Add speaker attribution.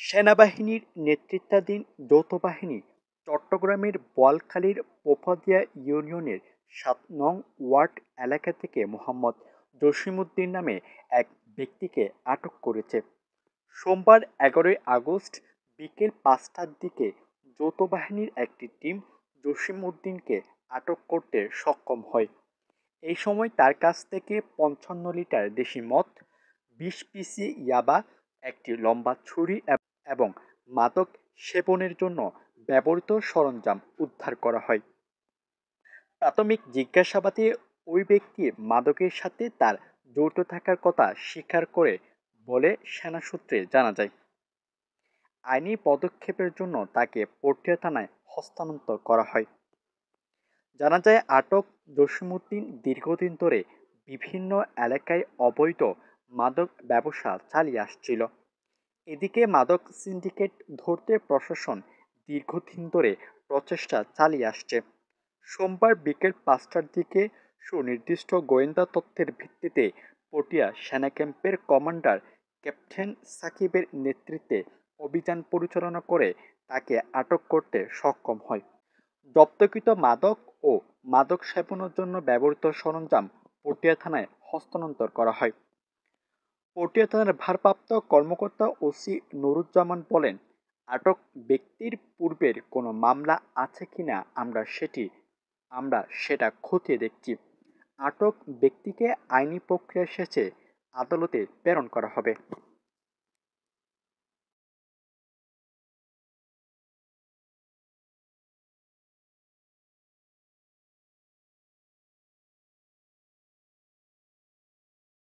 Speaker 1: সেনাবাহিনীর নেতৃত্বাধীন যৌথ বাহিনী চট্টগ্রামের বোয়ালখালীর পোপাদিয়া ইউনিয়নের ৭ নং ওয়ার্ড এলাকা থেকে মোহাম্মদ জসিমউদ্দিন নামে এক ব্যক্তিকে আটক করেছে। সোমবার ১১ই আগস্ট বিকেল ৫টার দিকে যৌথ বাহিনীর একটি টিম জসিমউদ্দিনকে আটক করতে সক্ষম হয়। এই সময় তার কাছ থেকে ৫৫ লিটার দেশি মদ, ২০ পিসি ইয়াবা, একটি লম্বা ছুরি এবং মাদক সেবনের জন্য ব্যবহৃত সরঞ্জাম উদ্ধার করা হয়। প্রাথমিক জিজ্ঞাসাবাদে ওই ব্যক্তি মাদকের সাথে তার জড়িত থাকার কথা স্বীকার করে বলে সেনা সূত্রে জানা যায়। আইনি পদক্ষেপের জন্য তাকে পটিয়া থানায় হস্তান্তর করা হয়। জানা যায়, আটক জসিমউদ্দিন দীর্ঘদিন ধরে বিভিন্ন এলাকায় অবৈধ মাদক ব্যবসা চালিয়ে আসছিল। এদিকে মাদক সিন্ডিকেট ধরতে প্রশাসন দীর্ঘদিন ধরে প্রচেষ্টা চালিয়ে আসছে। সোমবার বিকেল ৫টার দিকে সুনির্দিষ্ট গোয়েন্দা তথ্যের ভিত্তিতে পটিয়া সেনা ক্যাম্পের কমান্ডার ক্যাপ্টেন সাকিবের নেতৃত্বে অভিযান পরিচালনা করে তাকে আটক করতে সক্ষম হয়। জব্দকৃত মাদক ও মাদক সেবনের জন্য ব্যবহৃত সরঞ্জাম পটিয়া থানায় হস্তান্তর করা হয়। পটিয়া থানার ভারপ্রাপ্ত কর্মকর্তা ওসি নুরুজ্জামান বলেন, আটক ব্যক্তির পূর্বের কোনো মামলা আছে কিনা আমরা সেটা খতিয়ে দেখছি। আটক ব্যক্তিকে আইনি প্রক্রিয়া শেষে আদালতে প্রেরণ করা হবে।